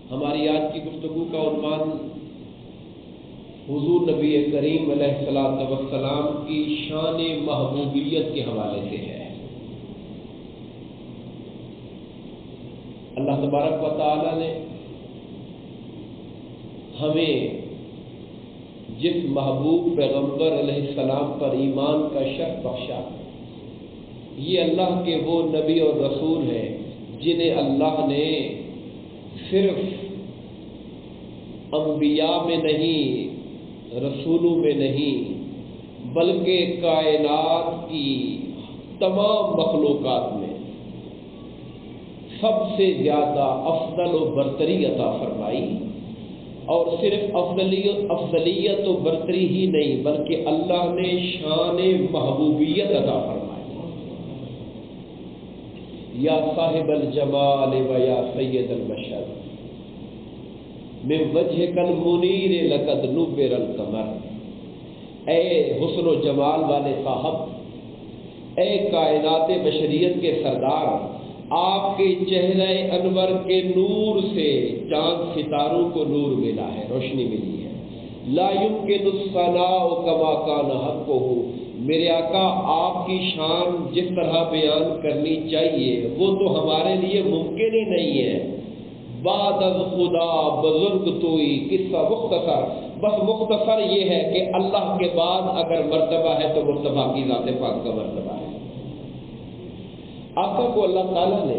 ہماری آج کی گفتگو کا عنوان حضور نبی کریم علیہ الصلوۃ والسلام کی شان محبوبیت کے حوالے سے ہے۔ اللہ تبارک و تعالی نے ہمیں جس محبوب پیغمبر علیہ السلام پر ایمان کا شرف بخشا، یہ اللہ کے وہ نبی اور رسول ہیں جنہیں اللہ نے صرف انبیاء میں نہیں، رسولوں میں نہیں، بلکہ کائنات کی تمام مخلوقات میں سب سے زیادہ افضل و برتری عطا فرمائی۔ اور صرف افضلیت و برتری ہی نہیں، بلکہ اللہ نے شان محبوبیت عطا فرمائی۔ یا صاحب الجمال و یا سید البشر من وجهک المنیر لقد نور القمر، اے حسن و جمال والے صاحب، اے کائنات بشریت کے سردار، آپ کے چہرہ انور کے نور سے چاند ستاروں کو نور ملا ہے، روشنی ملی ہے۔ لا يمکن الثناء کما کان حقہ، میرے آقا آپ کی شان جس طرح بیان کرنی چاہیے وہ تو ہمارے لیے ممکن ہی نہیں ہے۔ بعد از خدا بزرگ توئی، قصہ مختصر، بس مختصر یہ ہے کہ اللہ کے بعد اگر مرتبہ ہے تو مرتبہ کی ذات پاک کا مرتبہ ہے۔ آقا کو اللہ تعالیٰ نے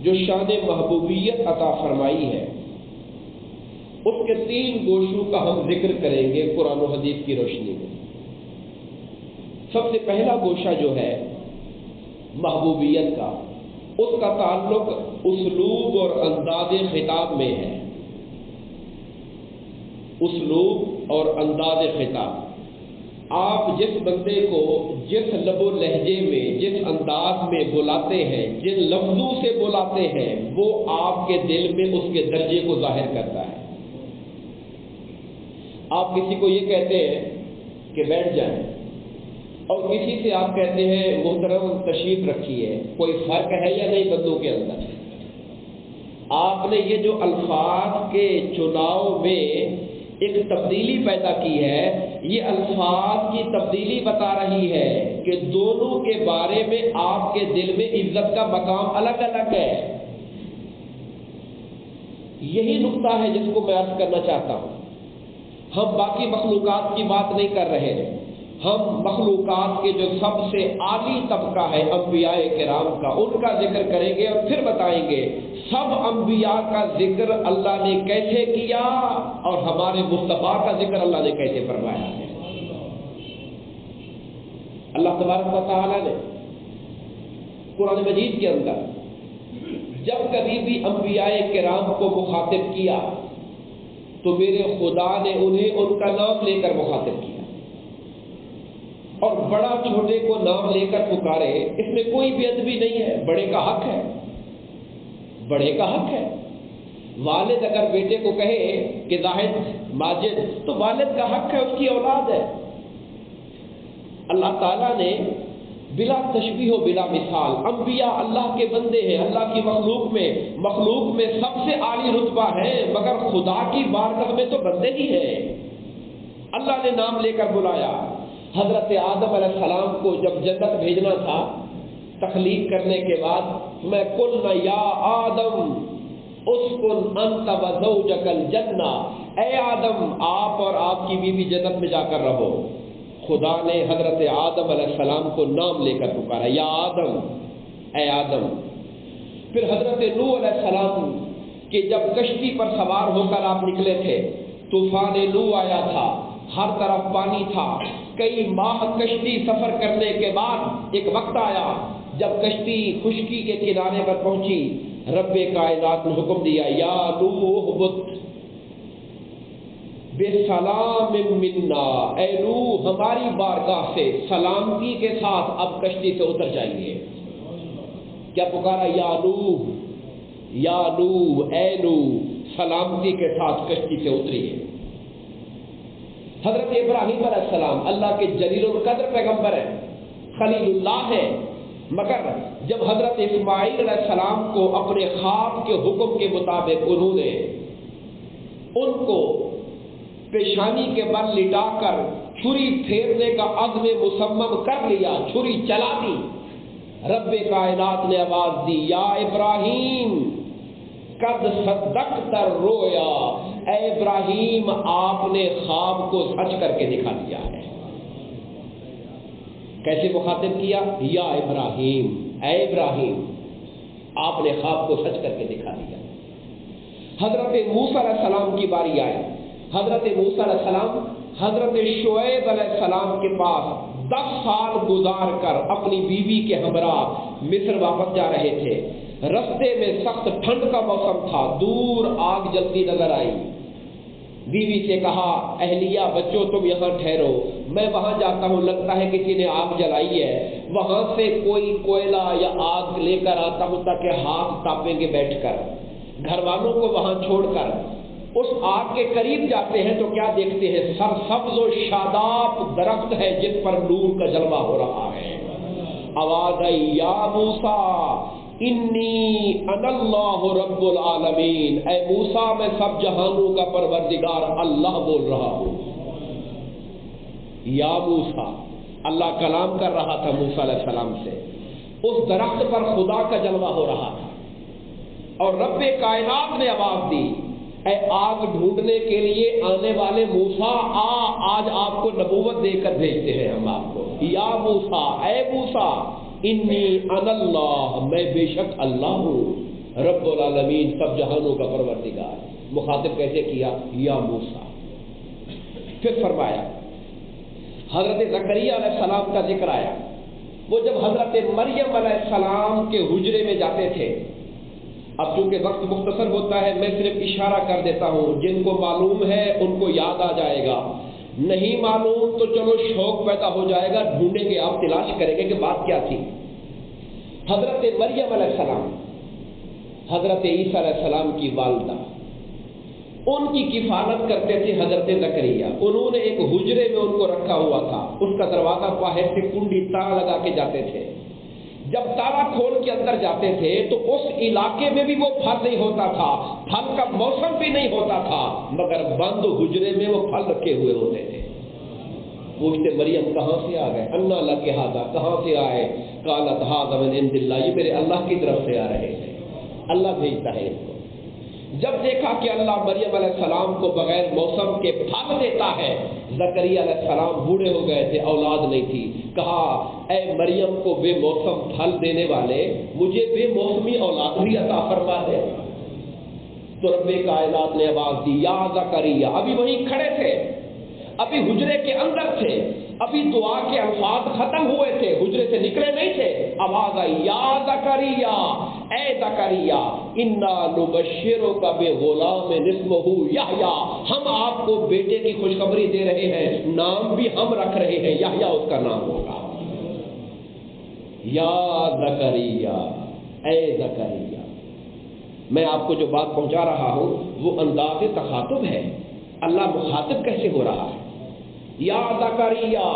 جو شان محبوبیت عطا فرمائی ہے، اس کے 3 گوشوں کا ہم ذکر کریں گے قرآن و حدیث کی روشنی میں۔ سب سے پہلا گوشہ جو ہے محبوبیت کا، اس کا تعلق اسلوب اور انداز خطاب میں ہے۔ اسلوب اور انداز خطاب، آپ جس بندے کو جس لب و لہجے میں، جس انداز میں بلاتے ہیں، جن لفظوں سے بلاتے ہیں، وہ آپ کے دل میں اس کے درجے کو ظاہر کرتا ہے۔ آپ کسی کو یہ کہتے ہیں کہ بیٹھ جائیں، اور کسی سے آپ کہتے ہیں محترم تشریف رکھیے، کوئی فرق ہے یا نہیں بندوں کے اندر؟ آپ نے یہ جو الفاظ کے چناؤ میں ایک تبدیلی پیدا کی ہے، یہ الفاظ کی تبدیلی بتا رہی ہے کہ دونوں کے بارے میں آپ کے دل میں عزت کا مقام الگ الگ ہے۔ یہی نقطہ ہے جس کو میں عرض کرنا چاہتا ہوں۔ ہم باقی مخلوقات کی بات نہیں کر رہے ہیں، ہم مخلوقات کے جو سب سے عالی طبقہ ہے انبیاء کرام کا، ان کا ذکر کریں گے اور پھر بتائیں گے سب انبیاء کا ذکر اللہ نے کیسے کیا اور ہمارے مصطفیٰ کا ذکر اللہ نے کیسے فرمایا ہے۔ اللہ تبارک و تعالی نے قرآن مجید کے اندر جب کبھی بھی انبیاء کرام کو مخاطب کیا تو میرے خدا نے انہیں ان کا نام لے کر مخاطب کیا، اور بڑا چھوٹے کو نام لے کر پکارے، اس میں کوئی بے ادبی نہیں ہے، بڑے کا حق ہے، بڑے کا حق ہے۔ والد اگر بیٹے کو کہے کہ زاہد، ماجد، تو والد کا حق ہے، اس کی اولاد ہے۔ اللہ تعالیٰ نے بلا تشبیہ و بلا مثال، انبیاء اللہ کے بندے ہیں، اللہ کی مخلوق میں سب سے عالی رتبہ ہے، مگر خدا کی بارگاہ میں تو بندے ہی ہیں۔ اللہ نے نام لے کر بلایا۔ حضرت آدم علیہ السلام کو جب جنت بھیجنا تھا تخلیق کرنے کے بعد، میں قلنا یا آدم اسکن انت وزوجک الجنہ، اے آدم آپ اور آپ کی بیوی جنت میں جا کر رہو۔ خدا نے حضرت آدم علیہ السلام کو نام لے کر پکارا، یا آدم، اے آدم۔ پھر حضرت نوح علیہ السلام کہ جب کشتی پر سوار ہو کر آپ نکلے تھے، طوفان نوح آیا تھا، ہر طرف پانی تھا، کئی ماہ کشتی سفر کرنے کے بعد ایک وقت آیا جب کشتی خشکی کے کنارے پر پہنچی، رب کائنات نے حکم دیا، یا نوح اہبط بسلام منا، اے نوح ہماری بارگاہ سے سلامتی کے ساتھ اب کشتی سے اتر جائیے۔ کیا پکارا؟ یا نوح، یا نوح، اے نوح سلامتی کے ساتھ کشتی سے اتریے۔ حضرت ابراہیم علیہ السلام اللہ کے جلیل القدر پیغمبر ہیں، خلیل اللہ ہے، مگر جب حضرت اسماعیل علیہ السلام کو اپنے خواب کے حکم کے مطابق انہوں نے ان کو پیشانی کے بل لٹا کر چھری پھیرنے کا عزم مصمم کر لیا، چھری چلا دی۔ رب کائنات نے آواز دی، یا ابراہیم قد صدقت الرؤیا، اے ابراہیم آپ نے خواب کو سچ کر کے دکھا دیا ہے۔ کیسے مخاطب کیا؟ یا ابراہیم، اے ابراہیم آپ نے خواب کو سچ کر کے دکھا دیا۔ حضرت موسیٰ علیہ السلام کی باری آئی۔ حضرت موسیٰ علیہ السلام حضرت شعیب علیہ السلام کے پاس 10 سال گزار کر اپنی بیوی کے ہمراہ مصر واپس جا رہے تھے۔ رستے میں سخت ٹھنڈ کا موسم تھا، دور آگ جلتی نظر آئی۔ بیوی سے کہا، اہلیہ بچوں تم یہاں ٹھہرو، میں وہاں جاتا ہوں، لگتا ہے کسی نے آگ جلائی ہے، وہاں سے کوئی کوئلہ یا آگ لے کر آتا ہوں تاکہ ہاتھ تاپیں گے بیٹھ کر۔ گھر والوں کو وہاں چھوڑ کر اس آگ کے قریب جاتے ہیں تو کیا دیکھتے ہیں؟ سرسبز و شاداب درخت ہے جس پر نور کا جلوہ ہو رہا ہے۔ آواز آئی، یا موسیٰ انی انا اللہ رب العالمین، اے موسیٰ میں سب جہانوں کا پروردگار اللہ بول رہا ہوں۔ یا موسیٰ، اللہ کلام کر رہا تھا موسیٰ علیہ السلام سے، اس درخت پر خدا کا جلوہ ہو رہا تھا، اور رب کائنات نے آواز دی، اے آگ ڈھونڈنے کے لیے آنے والے موسیٰ آج آپ کو نبوت دے کر بھیجتے ہیں ہم آپ کو۔ یا موسیٰ، اے موسیٰ انی انا اللہ، میں بے شک اللہ ہوں، رب العالمین سب جہانوں کا پروردگار۔ مخاطب کیسے کیا؟ یا موسیٰ۔ پھر فرمایا، حضرت زکریا علیہ السلام کا ذکر آیا۔ وہ جب حضرت مریم علیہ السلام کے حجرے میں جاتے تھے، اب چونکہ وقت مختصر ہوتا ہے میں صرف اشارہ کر دیتا ہوں، جن کو معلوم ہے ان کو یاد آ جائے گا، نہیں معلوم تو چلو شوق پیدا ہو جائے گا، ڈھونڈیں گے، آپ تلاش کریں گے کہ بات کیا تھی۔ حضرت مریم علیہ السلام حضرت عیسیٰ علیہ السلام کی والدہ، ان کی کفالت کرتے تھے حضرت زکریا۔ انہوں نے ایک حجرے میں ان کو رکھا ہوا تھا، اس کا دروازہ باہر سے کنڈی تالا لگا کے جاتے تھے۔ جب تالا کھول کے اندر جاتے تھے تو اس علاقے میں بھی وہ پھل نہیں ہوتا تھا، پھل کا موسم بھی نہیں ہوتا تھا، مگر بند حجرے میں وہ پھل رکھے ہوئے ہوتے تھے۔ پوچھتے مریم کہاں سے آ گئے؟ انا لک ھذا، کہاں سے آئے؟ قالت ھذا من عند اللہ، یہ میرے اللہ کی طرف سے آ رہے ہیں، اللہ بھیجتا ہے ان کو۔ جب دیکھا کہ اللہ مریم علیہ السلام کو بغیر موسم کے پھل دیتا ہے، زکریا علیہ السلام بوڑھے ہو گئے تھے، اولاد نہیں تھی، کہا اے مریم کو بے موسم پھل دینے والے، مجھے بے موسمی اولاد بھی عطا فرما دے۔ تو رب کائنات نے آواز دی، یا زکریا، ابھی وہیں کھڑے تھے، ابھی حجرے کے اندر تھے، ابھی دعا کے الفاظ ختم ہوئے تھے، حجرے سے نکلے نہیں تھے، آواز آئی، یا زکریا، اے زکریا، انا نبشرک بغلام اسمہ یحییٰ، ہم آپ کو بیٹے کی خوشخبری دے رہے ہیں، نام بھی ہم رکھ رہے ہیں، یحییٰ اس کا نام ہوگا۔ یا زکریا، اے زکریا، میں آپ کو جو بات پہنچا رہا ہوں وہ انداز تخاطب ہے، اللہ مخاطب کیسے ہو رہا ہے؟ یا زکریا،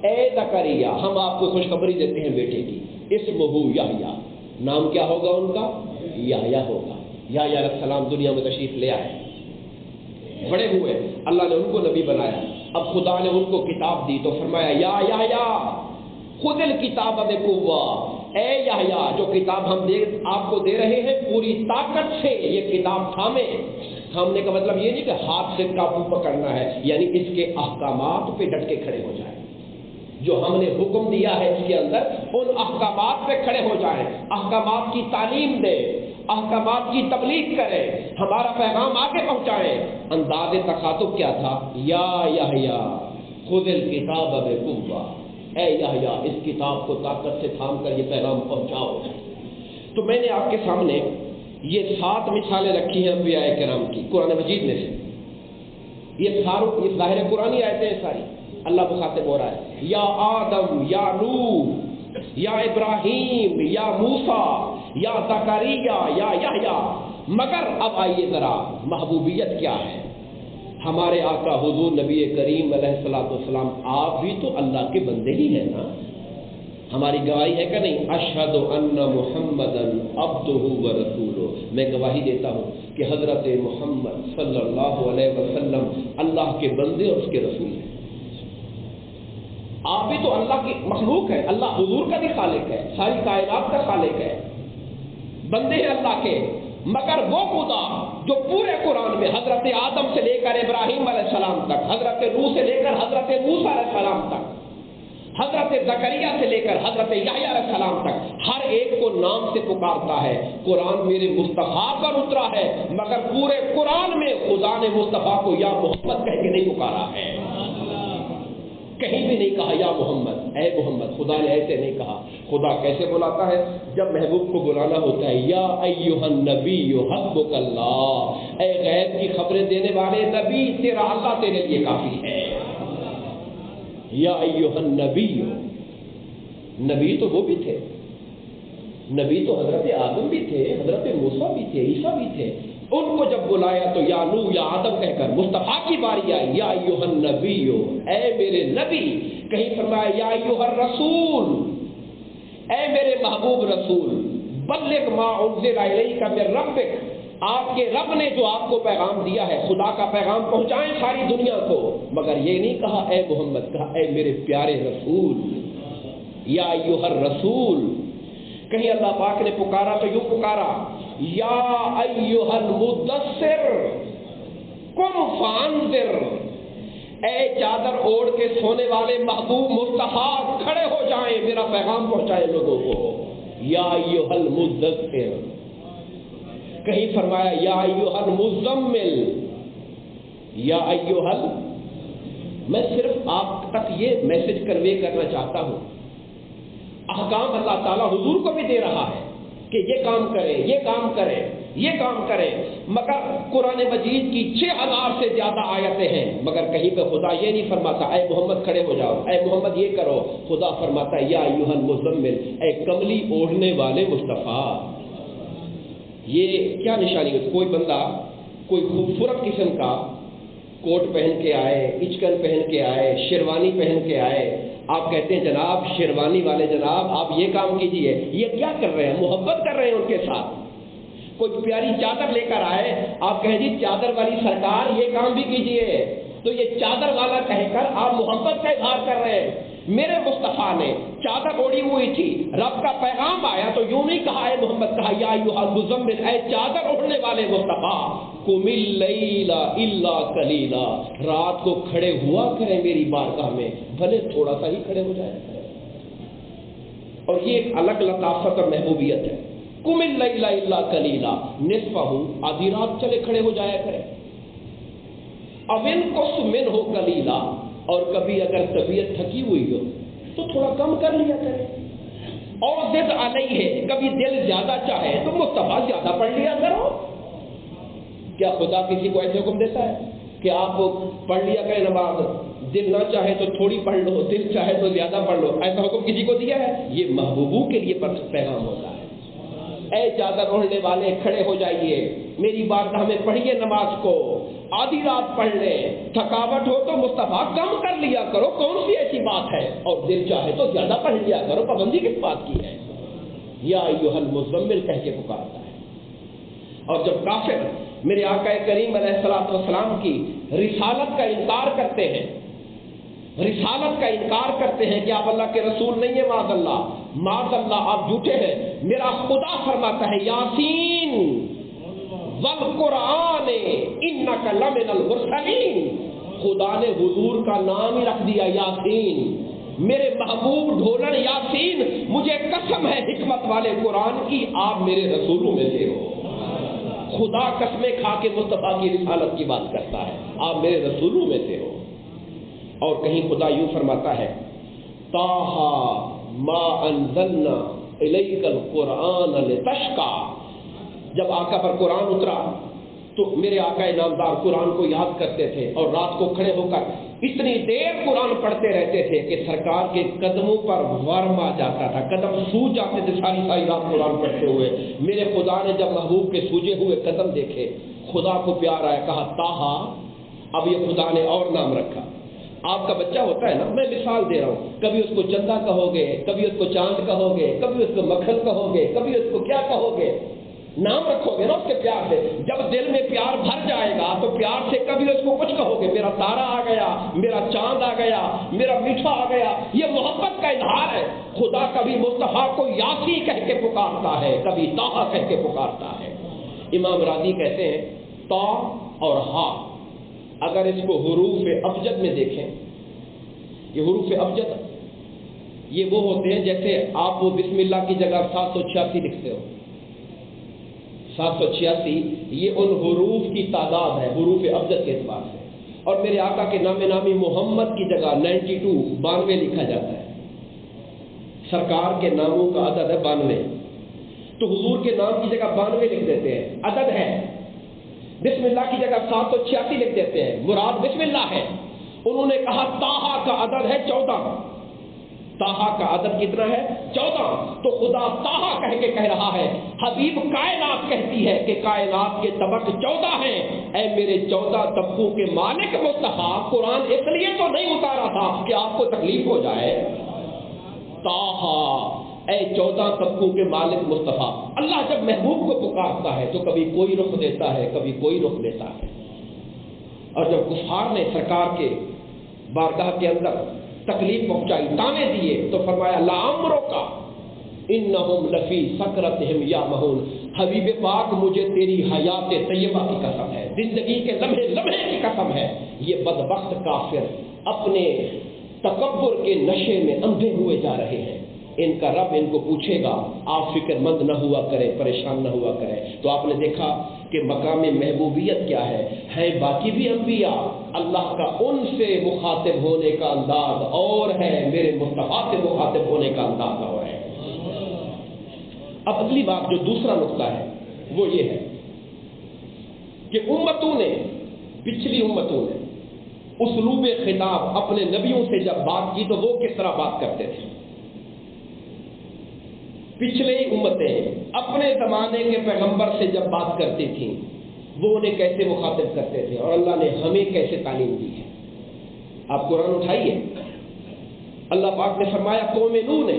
اے زکریا، ہم آپ کو خوشخبری دیتے ہیں بیٹے کی، اسمہ یحییٰ، نام کیا ہوگا ان کا؟ یحییٰ ہوگا۔ یحییٰ علیہ السلام دنیا میں تشریف لے آئے، بڑے ہوئے، اللہ نے ان کو نبی بنایا، اب خدا نے ان کو کتاب دی تو فرمایا، یا یحییٰ خذ الکتاب بقوہ، اے یحییٰ جو کتاب ہم آپ کو دے رہے ہیں پوری طاقت سے یہ کتاب تھامے۔ تھامنے کا مطلب یہ نہیں کہ ہاتھ سے قابو پکڑنا ہے، یعنی اس کے احکامات پہ ڈٹ کے کھڑے ہو جائیں، جو ہم نے حکم دیا ہے اس کے اندر ان احکامات پہ کھڑے ہو جائیں، احکامات کی تعلیم دیں، احکامات کی تبلیغ کریں، ہمارا پیغام آگے پہنچائیں۔ انداز تخاطب کیا تھا؟ یا یحییٰ خذ الکتاب بقوہ، اے یحییٰ اس کتاب کو طاقت سے تھام کر یہ پیغام پہنچاؤ۔ تو میں نے آپ کے سامنے یہ 7 مثالیں رکھی ہیں انبیاء کرام کی قرآن مجید میں سے، یہ ظاہر قرآنی آیتیں ہیں ساری، اللہ مخاطب ہو رہا ہے، یا آدم، یا نوح، یا ابراہیم، یا موسیٰ، یا زکریا، یا یحییٰ۔ مگر اب آئیے ذرا محبوبیت کیا ہے؟ ہمارے آقا حضور نبی کریم علیہ الصلوۃ والسلام، آپ بھی تو اللہ کے بندے ہی ہیں نا، ہماری گواہی ہے کہ نہیں؟ اشہد ان محمدن عبدہ و رسولہ، میں گواہی دیتا ہوں کہ حضرت محمد صلی اللہ علیہ وسلم اللہ کے بندے اور اس کے رسول ہیں۔ آپ بھی تو اللہ کی مخلوق ہے، اللہ حضور کا بھی خالق ہے، ساری کائنات کا خالق ہے، بندے ہیں اللہ کے، مگر وہ خدا جو پورے قرآن میں حضرت آدم سے لے کر ابراہیم علیہ السلام تک، حضرت نوح سے لے کر حضرت موسیٰ علیہ السلام تک، حضرت زکریا سے لے کر حضرت یحییٰ علیہ السلام تک، ہر ایک کو نام سے پکارتا ہے۔ قرآن میرے مصطفیٰ پر اترا ہے، مگر پورے قرآن میں خدا نے مصطفیٰ کو یا محمد کہہ کے نہیں پکارا ہے، کہیں بھی نہیں کہا یا محمد، اے محمد، خدا نے ایسے نہیں کہا۔ خدا کیسے بلاتا ہے؟ جب محبوب کو بلانا ہوتا ہے، یا ایھا النبی حسبک اللہ، اے غیب کی خبریں دینے والے نبی، تیرا اللہ تیرے لیے کافی ہے۔ یا ایھا النبی، نبی تو وہ بھی تھے، نبی تو حضرت آدم بھی تھے، حضرت موسیٰ بھی تھے، عیسیٰ بھی تھے، ان کو جب بلایا تو یا نوح یا آدم کہہ کر مصطفیٰ کی باری آئی، یا ایھا النبی، اے میرے نبی، کہیں فرمایا یا ایھا الرسول، اے میرے محبوب رسول، بلغ ما انزل الیک من ربک، آپ کے رب نے جو آپ کو پیغام دیا ہے، خدا کا پیغام پہنچائیں ساری دنیا کو، مگر یہ نہیں کہا اے محمد، کہا اے میرے پیارے رسول، یا ایھا الرسول۔ کہیں اللہ پاک نے پکارا تو یوں پکارا، یا ایھا المدثر قم فانذر، اے چادر اوڑھ کے سونے والے محبوب مصطفیٰ، کھڑے ہو جائیں، میرا پیغام پہنچائے لوگوں کو، یا ایھا المدثر۔ کہیں فرمایا یا ایھا المزمل، یا ایھا میں صرف آپ تک یہ میسج کنوے کرنا چاہتا ہوں، احکام اللہ تعالیٰ حضور کو بھی دے رہا ہے کہ یہ کام کرے، یہ کام کرے، یہ کام کرے، مگر قرآن مجید کی 6000 سے زیادہ آیتیں ہیں، مگر کہیں پہ خدا یہ نہیں فرماتا اے محمد کھڑے ہو جاؤ، اے محمد یہ کرو، خدا فرماتا ہے یا ایھا المزمل، اے کملی اوڑھنے والے مصطفیٰ۔ یہ کیا نشانی ہے؟ کوئی بندہ کوئی خوبصورت قسم کا کوٹ پہن کے آئے، اچکن پہن کے آئے، شیروانی پہن کے آئے، آپ کہتے ہیں جناب شیروانی والے جناب آپ یہ کام کیجئے، یہ کیا کر رہے ہیں؟ محبت کر رہے ہیں ان کے ساتھ۔ کوئی پیاری چادر لے کر آئے، آپ کہیں جی چادر والی سرکار یہ کام بھی کیجئے، تو یہ چادر والا کہہ کر آپ محبت کا اظہار کر رہے ہیں۔ میرے مصطفیٰ نے چادر اوڑھی ہوئی تھی، رب کا پیغام آیا تو یوں نہیں کہا اے محمد، کہا یا ایھا المزمل، اے چادر اوڑھنے والے مصطفیٰ، قم اللیل الا قلیلا، رات کو کھڑے ہوا کریں میری بارگاہ میں، بھلے تھوڑا سا ہی کھڑے ہو جائے کریں۔ اور یہ ایک الگ لطافت اور محبوبیت ہے۔ قم اللیل الا قلیلا، نصفہ، آدھی رات چلے کھڑے ہو جایا کریں، او انقص منہ قلیلا، اور کبھی اگر طبیعت تھکی ہوئی ہو تو تھوڑا کم کر لیا کرے، اور زد علیہ، کبھی دل زیادہ چاہے تو مصطفیٰ زیادہ پڑھ لیا کرو۔ کیا خدا کسی کو ایسے حکم دیتا ہے کہ آپ پڑھ لیا کریں نماز، دل نہ چاہے تو تھوڑی پڑھ لو، دل چاہے تو زیادہ پڑھ لو؟ ایسا حکم کسی کو دیا ہے؟ یہ محبوبوں کے لیے پیغام ہوتا ہے۔ اے چادر اوڑھنے والے کھڑے ہو جائیے میری بارگاہ میں، پڑھیے نماز کو، آدھی رات پڑھ لیں، تھکاوٹ ہو تو مصطفیٰ کم کر لیا کرو، کون سی ایسی بات ہے، اور دل چاہے تو زیادہ پڑھ لیا کرو، پابندی کس بات کی ہے؟ یا ایھا المزمل کہہ کے پکارتا ہے۔ اور جب کافر میرے آقا کریم علیہ الصلوۃ والسلام کی رسالت کا انکار کرتے ہیں، رسالت کا انکار کرتے ہیں کہ آپ اللہ کے رسول نہیں ہیں، معاذ اللہ، معاذ اللہ آپ جھوٹے ہیں، میرا خدا فرماتا ہے یاسین والقرآن انک لمن المرسلین، خدا نے حضور کا نام ہی رکھ دیا یاسین، میرے محبوب ڈھولن یاسین، مجھے قسم ہے حکمت والے قرآن کی آپ میرے رسولوں میں سے ہو۔ خدا قسمیں کھا کے مصطفیٰ کی رسالت کی بات کرتا ہے، آپ میرے رسولوں میں سے ہو۔ اور کہیں خدا یوں فرماتا ہے طٰہٰ ما انزلنا الیک القرآن لتشقیٰ، جب آقا پر قرآن اترا تو میرے آقا نامدار قرآن کو یاد کرتے تھے، اور رات کو کھڑے ہو کر اتنی دیر قرآن پڑھتے رہتے تھے کہ سرکار کے قدموں پر ورم آ جاتا تھا، قدم سوج جاتے تھے ساری رات قرآن پڑھتے ہوئے۔ میرے خدا نے جب محبوب کے سوجے ہوئے قدم دیکھے، خدا کو پیار آیا، کہا طٰہٰ، اب یہ خدا نے اور نام رکھا، آپ کا بچہ ہوتا ہے نا، میں مثال دے رہا ہوں، کبھی اس کو چندہ کہو گے، کبھی اس کو چاند کہو گے، کبھی اس کو مکھن کہو گے، کبھی اس کو کیا کہو گے، نام رکھو گے نا اس کے پیار سے۔ جب دل میں پیار بھر جائے گا تو پیار سے کبھی اس کو کچھ کہو گے، میرا تارا آ گیا، میرا چاند آ گیا، میرا میٹھا آ گیا، یہ محبت کا اظہار ہے۔ خدا کبھی مصطفیٰ کو یاسی کہہ کے پکارتا ہے، کبھی طٰہٰ کہہ کے پکارتا ہے۔ امام راضی کہتے ہیں تا اور ہا اگر اس کو حروف ابجد میں دیکھیں، یہ حروف ابجد یہ وہ ہوتے ہیں جیسے آپ وہ بسم اللہ کی جگہ 786 لکھتے ہو، 786 یہ ان حروف کی تعداد ہے حروف ابجد کے اعتبار سے، اور میرے آقا کے نام نامی محمد کی جگہ 92 لکھا جاتا ہے، سرکار کے ناموں کا عدد ہے 92، تو حضور کے نام کی جگہ 92 لکھ دیتے ہیں، عدد ہے۔ بسم اللہ کی جگہ 786 لکھ دیتے ہیں، مراد بسم اللہ ہے۔ انہوں نے کہا طٰہٰ کا عدد ہے 14، طٰہٰ کا عدد کتنا ہے 14، تو خدا طٰہٰ کہہ کے کہہ رہا ہے، حبیب کائنات کہتی ہے کہ کائنات کے طبق 14 ہیں، اے میرے 14 طبقوں کے مالک مصطفیٰ، قرآن اس لیے تو نہیں اتارا تھا کہ آپ کو تکلیف ہو جائے، طٰہٰ اے 14 طبقوں کے مالک مصطفیٰ۔ اللہ جب محبوب کو پکارتا ہے تو کبھی کوئی رخ دیتا ہے، کبھی کوئی رخ دیتا ہے، اور جب کفار نے سرکار کے بارگاہ کے اندر تکلیف پہنچائی، تانے دیے، تو فرمایا لعمرک انہم لفی سکرتہم یعمہون، حبیب پاک مجھے تیری حیات طیبہ کی قسم ہے، زندگی کے لمحے لمحے کی قسم ہے، یہ بدبخت کافر اپنے تکبر کے نشے میں اندھے ہوئے جا رہے ہیں، ان کا رب ان کو پوچھے گا، آپ فکر مند نہ ہوا کریں، پریشان نہ ہوا کریں۔ تو آپ نے دیکھا کہ مقام محبوبیت کیا ہے باقی بھی انبیاء، اللہ کا ان سے مخاطب ہونے کا انداز اور ہے، میرے مصطفیٰ سے مخاطب ہونے کا انداز اور ہے۔ اب اگلی بات جو دوسرا نقطہ ہے وہ یہ ہے کہ امتوں نے، پچھلی امتوں نے اسلوب خطاب اپنے نبیوں سے جب بات کی تو وہ کس طرح بات کرتے تھے؟ پچھلے امتیں اپنے زمانے کے پیغمبر سے جب بات کرتی تھیں وہ انہیں کیسے مخاطب کرتے تھے، اور اللہ نے ہمیں کیسے تعلیم دی ہے۔ آپ قرآن اٹھائیے، اللہ پاک نے فرمایا قوم نوح نے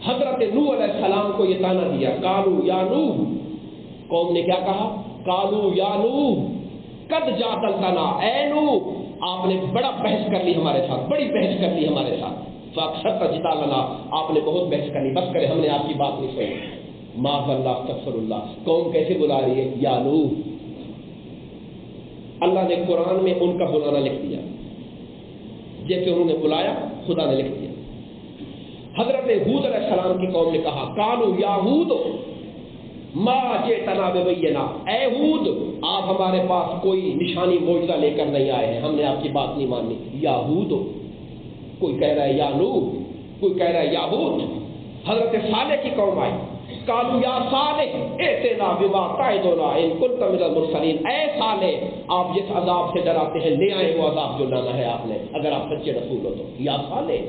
حضرت نوح علیہ السلام کو یہ طعنہ دیا، قالوا یا نوح، قوم نے کیا کہا؟ قالوا یا نوح قد جادلتنا، اے نوح آپ نے بڑا بحث کر لی ہمارے ساتھ، بڑی بحث کر لی ہمارے ساتھ، فاکثرت جدالنا، آپ نے بہت بحث کر لی، بس کرے ہم نے آپ کی بات نہیں سنی، معاذ اللہ استغفر اللہ۔ قوم کیسے بلا رہی ہے؟ یا نوح، اللہ نے قرآن میں ان کا بلانا لکھ دیا، جیسے انہوں نے بلایا خدا نے لکھ دیا۔ حضرت ہود علیہ السلام کی قوم نے کہا قالوا یا ہود ما جئتنا ببینہ، اے ہود آپ ہمارے پاس کوئی نشانی معجزہ لے کر نہیں آئے ہیں، ہم نے آپ کی بات نہیں مانی۔ یا ہود، کوئی کہہ رہا ہے یا نوح، کوئی کہہ رہا ہے یا ہود۔ حضرت صالح کی قوم آئی، قالوا یا صالح ائتنا بما تعدنا ان کنت من المرسلین، اے صالح آپ جس عذاب سے ڈراتے ہیں لے آئے وہ عذاب جو لانا ہے آپ نے، اگر آپ سچے رسول ہو تو۔ یا صالح،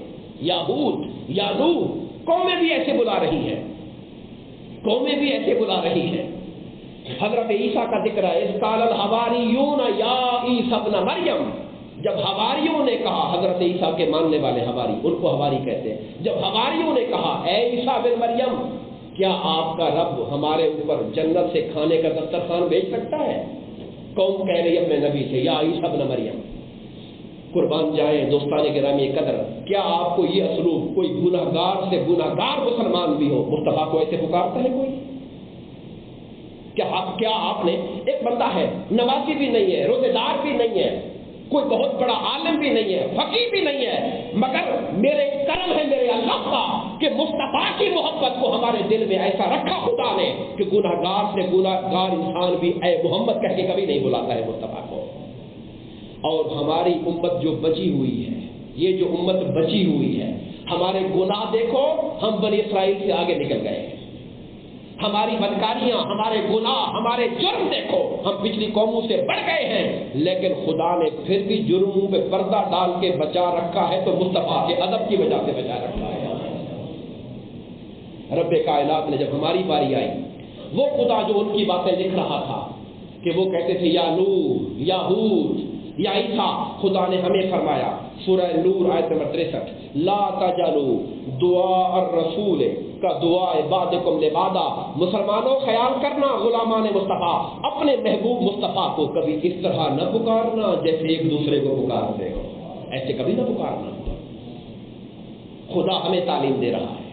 یا ہود، یا نوح، قومیں بھی ایسے بلا رہی ہیں، قومیں بھی ایسے بلا رہی ہیں۔ حضرت عیسیٰ کا ذکر ہے، اذ قال الحواریون یا عیسی ابن مریم، جب حواریوں نے کہا، حضرت عیسیٰ کے ماننے والے حواری، ان کو حواری کہتے ہیں، جب حواریوں نے کہا اے عیسیٰ بن مریم کیا آپ کا رب ہمارے اوپر جنت سے کھانے کا دسترخوان بھیج سکتا ہے؟ قوم کہہ رہی اپنے نبی سے یا عیسیٰ ابن مریم۔ قربان جائیں دوستان گرامی قدر، کیا آپ کو یہ اسلوب کوئی گناہ گار سے گناہ گار مسلمان بھی ہو مصطفیٰ کو ایسے پکارتا ہے کوئی؟ کیا آپ نے، ایک بندہ ہے نمازی بھی نہیں ہے، روزے دار بھی نہیں ہے، کوئی بہت بڑا عالم بھی نہیں ہے، فقیہ بھی نہیں ہے، مگر میرے کرم ہے میرے اللہ کا کہ مصطفیٰ کی محبت کو ہمارے دل میں ایسا رکھا خدا نے کہ گناہ گار سے گناہ گار انسان بھی اے محمد کہہ کے کبھی نہیں بلاتا ہے مصطفیٰ کو۔ اور ہماری امت جو بچی ہوئی ہے، یہ جو امت بچی ہوئی ہے، ہمارے گناہ دیکھو ہم بنی اسرائیل سے آگے نکل گئے ہیں، ہماری بدکاریاں، ہمارے گناہ، ہمارے جرم دیکھو ہم پچھلی قوموں سے بڑھ گئے ہیں، لیکن خدا نے پھر بھی جرموں پہ پردہ ڈال کے بچا رکھا ہے، تو مصطفیٰ کے ادب کی وجہ سے بچا رکھا ہے۔ رب کائنات نے جب ہماری باری آئی، وہ خدا جو ان کی باتیں لکھ رہا تھا کہ وہ کہتے تھے یا نوح، یا ہود، یا عیسیٰ، خدا نے ہمیں فرمایا سورہ نور آیت نمبر 63 لا تجعلوا دعاء الرسول کا دعا بعضکم لبعض، مسلمانوں خیال کرنا غلامان مصطفیٰ اپنے محبوب مصطفیٰ کو کبھی اس طرح نہ پکارنا جیسے ایک دوسرے کو پکارتے ہو، ایسے کبھی نہ پکارنا۔ خدا ہمیں تعلیم دے رہا ہے،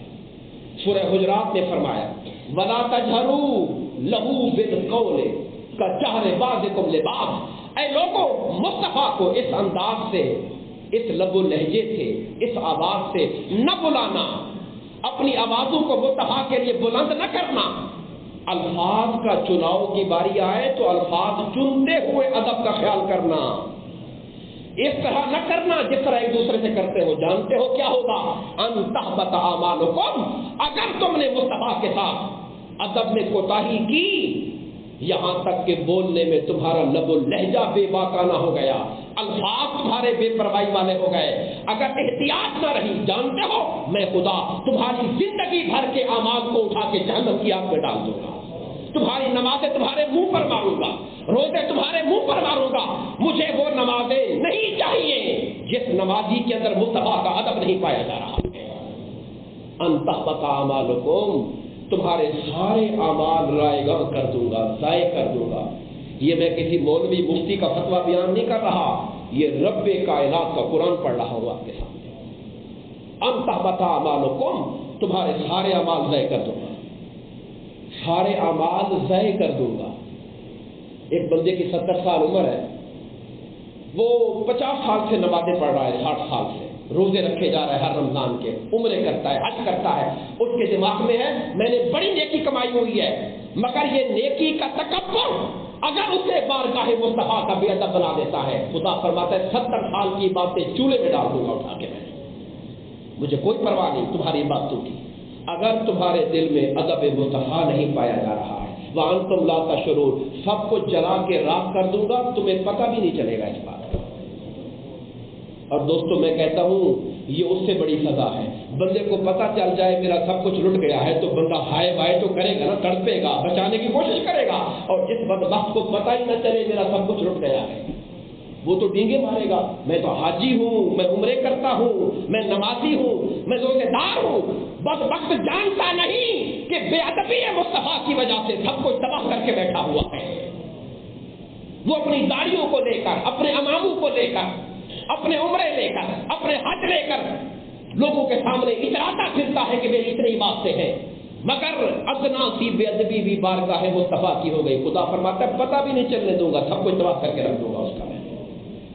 سورہ حجرات میں فرمایا وَلَا تَجْهَرُوا لَهُ بِالْقَوْلِ كَجَهْرِ بَعْضِكُمْ لِبَعْضٍ، اے لوگوں مصطفیٰ کو اس انداز سے، اس لب و لہجے سے، اس آواز سے نہ بلانا، اپنی آوازوں کو مصطفیٰ کے لیے بلند نہ کرنا۔ الفاظ کا چناؤ کی باری آئے تو الفاظ چنتے ہوئے ادب کا خیال کرنا، اس طرح نہ کرنا جس طرح ایک دوسرے سے کرتے ہو۔ جانتے ہو کیا ہوگا؟ ان تحبط اعمالکم، اگر تم نے مصطفیٰ کے ساتھ ادب میں کوتاہی کی، یہاں تک کہ بولنے میں تمہارا لب و لہجہ بے باکانہ ہو گیا، الفاظ تمہارے بے پرواہی والے ہو گئے، اگر احتیاط نہ رہی، جانتے ہو میں خدا تمہاری زندگی بھر کے اعمال کو اٹھا کے جہنم کی آگ میں ڈال دوں گا، تمہاری نمازیں تمہارے منہ پر ماروں گا، روزے تمہارے منہ پر ماروں گا۔ مجھے وہ نمازیں نہیں چاہیے جس نمازی کے اندر مصطفیٰ کا ادب نہیں پایا جا رہا ہے۔ ان تحبط اعمالکم، تمہارے سارے اعمال رائے گاں کر دوں گا، ضائع کر دوں گا۔ یہ میں کسی مولوی مفتی کا فتویٰ بیان نہیں کر رہا، یہ رب کائنات کا قرآن پڑھ رہا ہوں آپ کے سامنے۔ ان تحبط اعمالکم، تمہارے سارے اعمال ضائع کر دوں گا، سارے اعمال ضائع کر دوں گا۔ ایک بندے کی 70 سال عمر ہے، وہ 50 سال سے نمازیں پڑھ رہا ہے، 60 سال سے روزے رکھے جا رہا ہے ہر رمضان کے، عمرے کرتا ہے، حج کرتا ہے، اس کے دماغ میں ہے میں نے بڑی نیکی کمائی ہوئی ہے، مگر یہ نیکی کا تکبر اگر اسے بارگاہ مصطفیٰ کا بے ادب بنا دیتا ہے، خدا فرماتا ہے 70 سال کی باتیں چولہے میں ڈال دوں گا اٹھا کے، مجھے کوئی پرواہ نہیں تمہاری باتوں کی، اگر تمہارے دل میں ادب مصطفیٰ نہیں پایا جا رہا ہے، وَأَنْتُمْ لَا تَشْعُرُونَ، سب کو جلا کے راکھ کر دوں گا، تمہیں پتہ بھی نہیں چلے گا اس بات کا۔ اور دوستو میں کہتا ہوں یہ اس سے بڑی سزا ہے، بندے کو پتہ چل جائے میرا سب کچھ لٹ گیا ہے تو بندہ ہائے بائے تو کرے گا نا، تڑپے گا، بچانے کی کوشش کرے گا، اور جس بدبخت کو پتہ ہی نہ چلے میرا سب کچھ لٹ گیا ہے وہ تو ڈینگے مارے گا، میں تو حاجی ہوں، میں عمرے کرتا ہوں، میں نمازی ہوں، میں روزے دار ہوں، بدبخت جانتا نہیں کہ بے ادبی مصطفیٰ کی وجہ سے سب کچھ تباہ کر کے بیٹھا ہوا ہے۔ وہ اپنی داڑھیوں کو لے کر، اپنے اماموں کو لے کر، اپنے عمرے لے کر، اپنے حج لے کر لوگوں کے سامنے اتراتا پھرتا ہے کہ میری اتنی باتیں ہیں، مگر ادنا سی بے ادبی بھی بارگاہ مصطفیٰ کی ہو گئی۔ خدا فرماتا ہے پتہ بھی نہیں چلنے دوں گا، سب کچھ تباہ کر کے رکھ دوں گا اس کا۔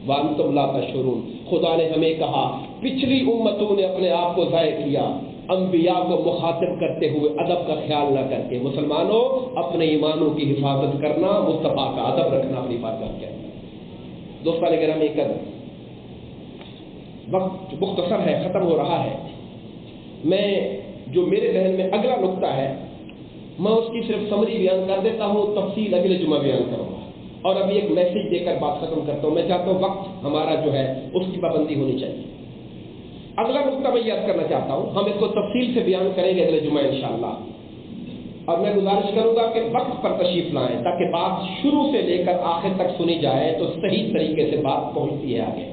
وَأَنْتُمْ لَا تَشْعُرُونَ، خدا نے ہمیں کہا پچھلی امتوں نے اپنے آپ کو ضائع کیا، انبیاء کو مخاطب کرتے ہوئے ادب کا خیال نہ کر کے۔ مسلمانوں اپنے ایمانوں کی حفاظت کرنا، مصطفیٰ کا ادب رکھنا اپنی حفاظت کرنا۔ دوستان گرامی، کر وقت مختصر ہے، ختم ہو رہا ہے، میں جو میرے ذہن میں اگلا نقطہ ہے میں اس کی صرف سمری بیان کر دیتا ہوں، تفصیل اگلے جمعہ بیان کروں گا، اور ابھی ایک میسج دے کر بات ختم کرتا ہوں۔ میں چاہتا ہوں وقت ہمارا جو ہے اس کی پابندی ہونی چاہیے۔ اگلا نقطہ میں یاد کرنا چاہتا ہوں، ہم اس کو تفصیل سے بیان کریں گے اگلے جمعہ انشاءاللہ، اور میں گزارش کروں گا کہ وقت پر تشریف لائیں تاکہ بات شروع سے لے کر آخر تک سنی جائے تو صحیح طریقے سے بات پہنچتی ہے آگے۔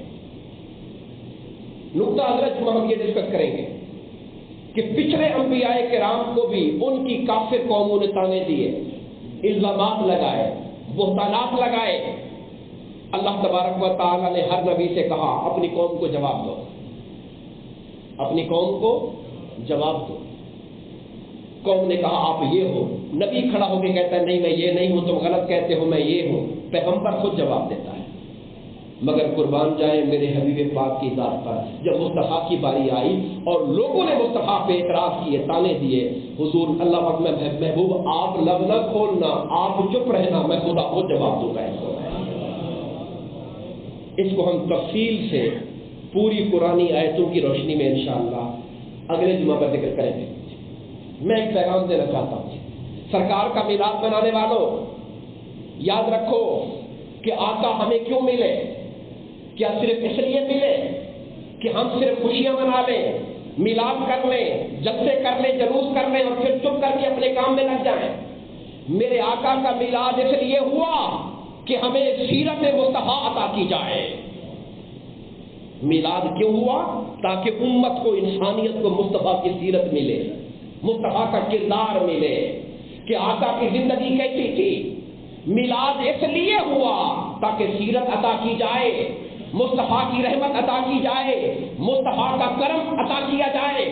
نقطہ اگلا جمعہ ہم یہ ڈسکس کریں گے کہ پچھلے انبیاء کرام کو بھی ان کی کافر قوموں نے تانے دیے، الزامات لگائے، بہتانات لگائے۔ اللہ تبارک و تعالی نے ہر نبی سے کہا اپنی قوم کو جواب دو، اپنی قوم کو جواب دو۔ قوم نے کہا آپ یہ ہو، نبی کھڑا ہو کے کہتا ہے نہیں میں یہ نہیں ہوں، تم غلط کہتے ہو میں یہ ہوں، پیغمبر خود جواب دیتا ہے۔ مگر قربان جائیں میرے حبیب پاک کی ذات پر، جب مصطفیٰ کی باری آئی اور لوگوں نے مصطفیٰ پہ اعتراض کیے، تانے دیے، حضور اللہ پاک میں محبوب آپ لب نہ کھولنا، آپ چپ رہنا، میں خدا کو جواب دوں گا۔ اس کو ہم تفصیل سے پوری قرآنی آیتوں کی روشنی میں انشاءاللہ اگلے جمعہ پر ذکر کریں گے۔ میں ایک پیغام دینا چاہتا ہوں، سرکار کا میلاد منانے والوں یاد رکھو کہ آقا ہمیں کیوں ملے؟ کیا صرف اس لیے ملے کہ ہم صرف خوشیاں منا لیں، میلاد کر لیں، جلسے کر لیں، جلوس کر لیں اور پھر چپ کر کے اپنے کام میں لگ جائیں؟ میرے آقا کا میلاد اس لیے ہوا کہ ہمیں سیرت مصطفیٰ عطا کی جائے۔ میلاد کیوں ہوا؟ تاکہ امت کو، انسانیت کو مصطفیٰ کی سیرت ملے، مصطفیٰ کا کردار ملے کہ آقا کی زندگی کیسی تھی۔ میلاد اس لیے ہوا تاکہ سیرت عطا کی جائے، مصطفیٰ کی رحمت عطا کی جائے، مصطفیٰ کا کرم عطا کیا جائے۔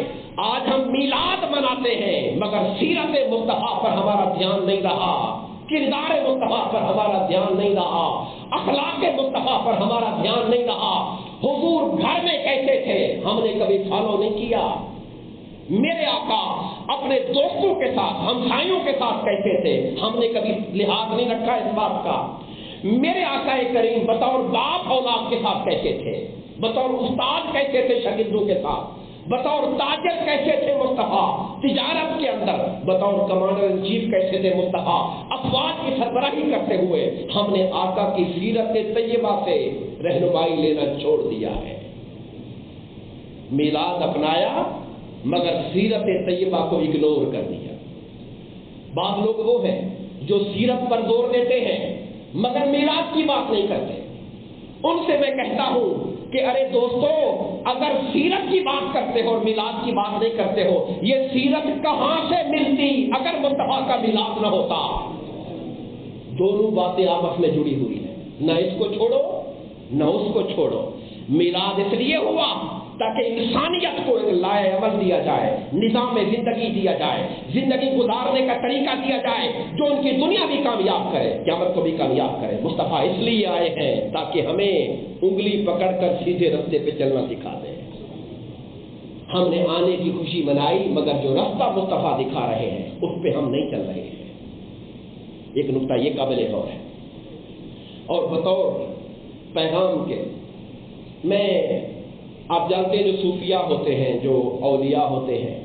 آج ہم میلاد مناتے ہیں مگر سیرت مصطفیٰ پر ہمارا دھیان نہیں رہا، کردار مصطفیٰ پر ہمارا دھیان نہیں رہا، اخلاق مصطفیٰ پر ہمارا دھیان نہیں رہا۔ حضور گھر میں کیسے تھے ہم نے کبھی فالو نہیں کیا۔ میرے آقا اپنے دوستوں کے ساتھ، ہمسایوں کے ساتھ کیسے تھے ہم نے کبھی لحاظ نہیں رکھا اس بات کا۔ میرے آقا کریم بطور باپ اولاد کے ساتھ کیسے تھے، بطور استاد کیسے تھے شاگردوں کے ساتھ، بطور تاجر کیسے تھے مصطفیٰ تجارت کے اندر، بطور کمانڈر ان چیف کیسے تھے مصطفیٰ افواج کی سربراہی کرتے ہوئے۔ ہم نے آقا کی سیرت طیبہ سے رہنمائی لینا چھوڑ دیا ہے۔ میلاد اپنایا مگر سیرت طیبہ کو اگنور کر دیا۔ بعض لوگ وہ ہیں جو سیرت پر زور دیتے ہیں مگر میلاد کی بات نہیں کرتے۔ ان سے میں کہتا ہوں کہ ارے دوستو، اگر سیرت کی بات کرتے ہو اور میلاد کی بات نہیں کرتے ہو، یہ سیرت کہاں سے ملتی اگر مصطفیٰ کا میلاد نہ ہوتا؟ دونوں باتیں آپس میں جڑی ہوئی ہیں، نہ اس کو چھوڑو نہ اس کو چھوڑو۔ میلاد اس لیے ہوا تاکہ انسانیت کو ایک لائے عمل دیا جائے، نظام زندگی دیا جائے، زندگی گزارنے کا طریقہ دیا جائے جو ان کی دنیا بھی کامیاب کرے، قیامت کو بھی کامیاب کرے۔ مصطفیٰ اس لیے آئے ہیں تاکہ ہمیں انگلی پکڑ کر سیدھے رستے پہ چلنا سکھا دیں۔ ہم نے آنے کی خوشی منائی مگر جو رستہ مصطفیٰ دکھا رہے ہیں اس پہ ہم نہیں چل رہے ہیں۔ ایک نقطہ یہ قابل غور ہے۔ اور بطور پیغام کے، میں آپ جانتے ہیں جو صوفیاء ہوتے ہیں، جو اولیاء ہوتے ہیں،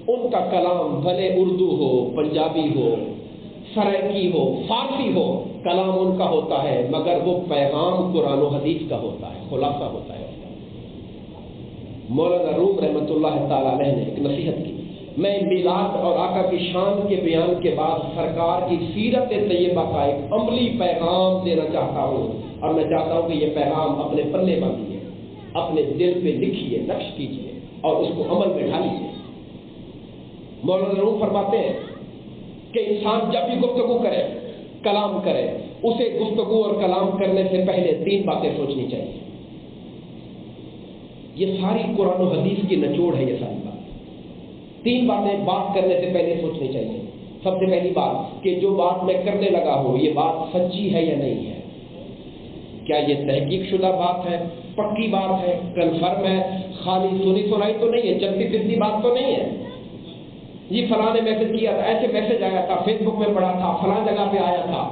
ان کا کلام بھلے اردو ہو، پنجابی ہو، سرائکی ہو، فارسی ہو، کلام ان کا ہوتا ہے مگر وہ پیغام قرآن و حدیث کا ہوتا ہے، خلاصہ ہوتا ہے۔ مولانا روم رحمۃ اللہ تعالی علیہ نے ایک نصیحت کی، میں میلاد اور آقا کی شان کے بیان کے بعد سرکار کی سیرت طیبہ کا ایک عملی پیغام دینا چاہتا ہوں، اور میں چاہتا ہوں کہ یہ پیغام اپنے پلے باندھیے، اپنے دل پہ لکھیے، نقش کیجیے اور اس کو عمل میں ڈالیے۔ مولانا روم فرماتے ہیں کہ انسان جب بھی گفتگو کرے، کلام کرے، اسے گفتگو اور کلام کرنے سے پہلے 3 باتیں سوچنی چاہیے۔ یہ ساری قرآن و حدیث کی نچوڑ ہے، یہ ساری بات 3 باتیں بات کرنے سے پہلے سوچنی چاہیے۔ سب سے پہلی بات کہ جو بات میں کرنے لگا ہوں یہ بات سچی ہے یا نہیں ہے، کیا یہ تحقیق شدہ بات ہے، پکی بات ہے، کنفرم ہے، خالی سنی سنائی تو نہیں ہے، چلتی پھرتی بات تو نہیں ہے۔ یہ فلاں نے میسج کیا تھا، ایسے میسج آیا تھا، فیس بک میں پڑھا تھا، فلاں جگہ پہ آیا تھا،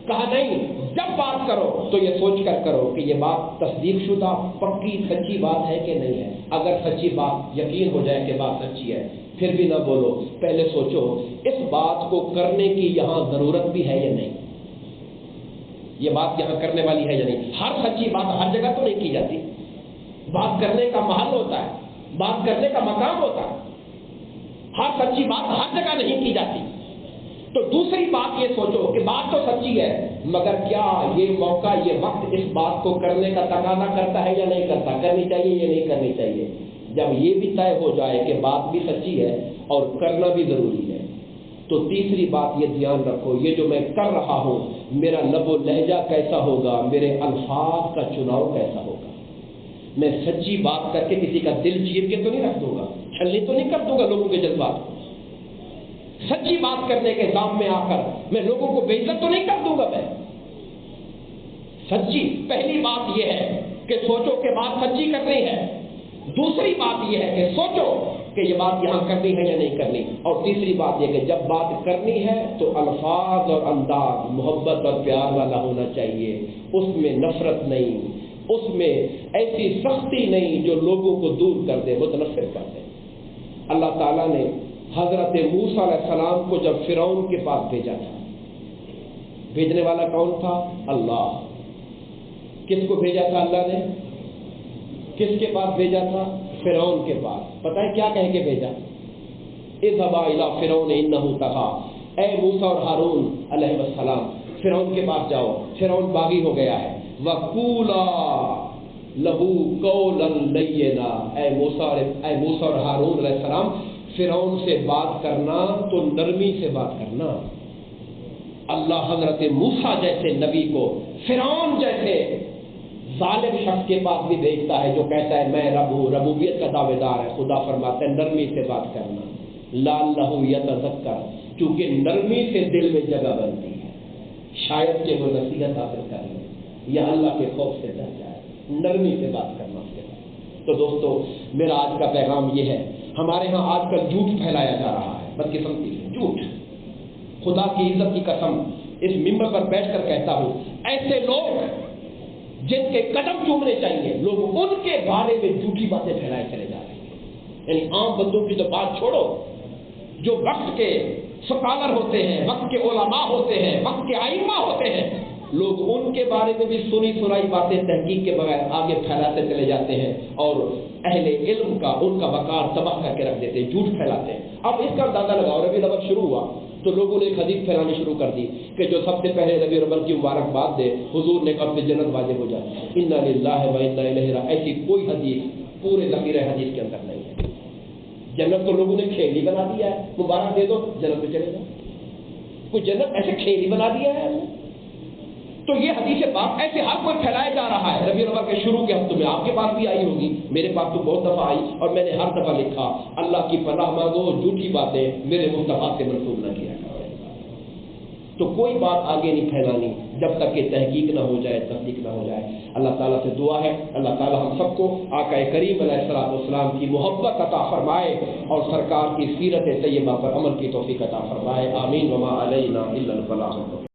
کہا نہیں۔ جب بات کرو تو یہ سوچ کر کرو کہ یہ بات تصدیق شدہ پکی سچی بات ہے کہ نہیں ہے۔ اگر سچی بات یقین ہو جائے کہ بات سچی ہے پھر بھی نہ بولو، پہلے سوچو اس بات کو کرنے کی یہاں ضرورت بھی ہے یا نہیں، یہ بات یہاں کرنے والی ہے یا نہیں۔ ہر سچی بات ہر جگہ تو نہیں کی جاتی، بات کرنے کا محل ہوتا ہے، بات کرنے کا مقام ہوتا ہے، ہر سچی بات ہر جگہ نہیں کی جاتی۔ تو دوسری بات یہ سوچو کہ بات تو سچی ہے مگر کیا یہ موقع، یہ وقت اس بات کو کرنے کا تقاضا کرتا ہے یا نہیں کرتا، کرنی چاہیے یا نہیں کرنی چاہیے۔ جب یہ بھی طے ہو جائے کہ بات بھی سچی ہے اور کرنا بھی ضروری ہے تو تیسری بات یہ دھیان رکھو، یہ جو میں کر رہا ہوں میرا لب و لہجہ کیسا ہوگا، میرے الفاظ کا چناؤ کیسا ہوگا۔ میں سچی بات کر کے کسی کا دل چیر کے تو نہیں رکھ دوں گا، چھلنی تو نہیں کر دوں گا لوگوں کے جذبات کو۔ سچی بات کرنے کے دام میں آ کر میں لوگوں کو بے عزت تو نہیں کر دوں گا۔ میں سچی، پہلی بات یہ ہے کہ سوچو کہ بات سچی کرنی ہے، دوسری بات یہ ہے کہ سوچو کہ یہ بات یہاں کرنی ہے یا نہیں کرنی، اور تیسری بات یہ کہ جب بات کرنی ہے تو الفاظ اور انداز محبت اور پیار والا ہونا چاہیے، اس میں نفرت نہیں، اس میں ایسی سختی نہیں جو لوگوں کو دور کر دے، متنفر کر دے۔ اللہ تعالیٰ نے حضرت موسیٰ علیہ السلام کو جب فرعون کے پاس بھیجا تھا، بھیجنے والا کون تھا؟ اللہ۔ کس کو بھیجا تھا اللہ نے؟ کس کے پاس بھیجا تھا؟ فرعون کے پاس۔ پتہ ہے کیا کہہ کے بھیجا؟ اذهبا الى فرعون انه طغى، اے موسیٰ اور ہارون علیہ السلام فرعون کے پاس جاؤ، فرعون باغی ہو گیا ہے، وَقُولَا لَهُ قَوْلًا لَيِّنًا، اے موسیٰ اور ہارون علیہ السلام، فرعون سے بات کرنا تو نرمی سے بات کرنا۔ اللہ حضرت موسیٰ جیسے نبی کو فرعون جیسے ظالم شخص کے پاس بھی بھیجتا ہے جو کہتا ہے میں رب ہوں، ربوبیت کا دعوے دار ہے۔ خدا فرماتا ہے نرمی سے بات کرنا، لعلہ یتذکر، کیونکہ نرمی سے دل میں جگہ بنتی ہے، شاید کہ وہ نصیحت حاصل کر لے یا اللہ کے خوف سے ڈر جائے۔ نرمی سے بات کرنا اس کے بعد۔ تو دوستو میرا آج کا پیغام یہ ہے، ہمارے ہاں آج کل جھوٹ پھیلایا جا رہا ہے، بدقسمتی سے جھوٹ۔ خدا کی عزت کی قسم اس ممبر پر بیٹھ کر کہتا ہوں، ایسے لوگ جن کے قدم چومنے چاہیے، لوگ ان کے بارے میں جھوٹی باتیں پھیلائے چلے جا رہے ہیں۔ یعنی عام بندوں کی تو بات چھوڑو، جو وقت کے سکالر ہوتے ہیں، وقت کے علماء ہوتے ہیں، وقت کے ائمہ ہوتے ہیں، لوگ ان کے بارے میں بھی سنی سنائی باتیں تحقیق کے بغیر آگے پھیلاتے چلے جاتے ہیں اور اہل علم کا ان کا وقار تباہ کر کے رکھ دیتے ہیں، جھوٹ پھیلاتے ہیں۔ اب اس کا اندازہ لگاؤ، ربیع الاول شروع ہوا تو لوگوں نے ایک حدیث پھیلانی شروع کر دی کہ جو سب سے پہلے ربیع الاول کی مبارکباد دے، حضور نے کہا کہ جنت واجب ہو جائے۔ انا للہ و انا الیہ راجعون، ایسی کوئی حدیث پورے ذخیرہ حدیث کے اندر نہیں ہے۔ جنت کو لوگوں نے کھیل ہی بنا دیا ہے، مبارک دے دو جنت میں چلے جاؤ، کوئی جنت ایسے کھیل ہی بنا دیا ہے۔ تو یہ حدیث پاک ایسے ہر کوئی پھیلایا جا رہا ہے۔ ربیع الاول کے شروع کے ہفتوں میں آپ کے پاس بھی آئی ہوگی، میرے پاس تو بہت دفعہ آئی اور میں نے ہر دفعہ لکھا، اللہ کی پناہ مانگو جھوٹی باتیں میرے مصطفیٰ سے منسوب نہ کیا کرو۔ تو کوئی بات آگے نہیں پھیلانی جب تک کہ تحقیق نہ ہو جائے، تصدیق نہ ہو جائے۔ اللہ تعالیٰ سے دعا ہے اللہ تعالیٰ ہم سب کو آقا کریم علیہ الصلوۃ والسلام کی محبت عطا فرمائے اور سرکار کی سیرت طیبہ پر عمل کی توفیق عطا فرمائے۔ آمین۔ وما علینا الا البلاغ۔